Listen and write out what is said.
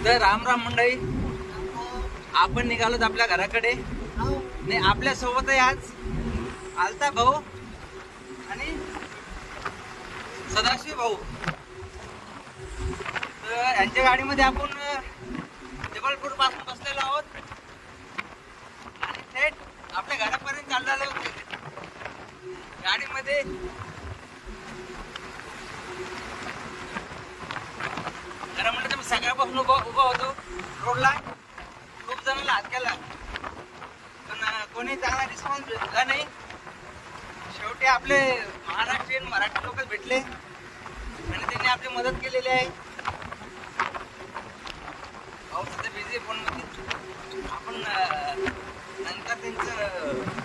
तर राम राम मंडळी, आपण निघालोत आपल्या घराकडे. आणि आपल्या सोबत आज आलता भाऊ आणि सदाशिव भाऊ. तर यांच्या गाडीमध्ये आपण जबलपूर पासून बसलेलो आहोत आणि थेट आपल्या घरापर्यंत चाललेलो गाडीमध्ये. खरं म्हणलं तर मी सगळ्यापासून उभा होतो रोडला. खूप जणांना हात केला पण कोणी चांगला रिस्पॉन्स भेटला नाही. शेवटी आपले महाराष्ट्रीयन मराठी लोक भेटले आणि त्यांनी आपली मदत केलेली आहे. भाऊ सध्या बिझी फोन मध्ये. आपण नंतर त्यांचं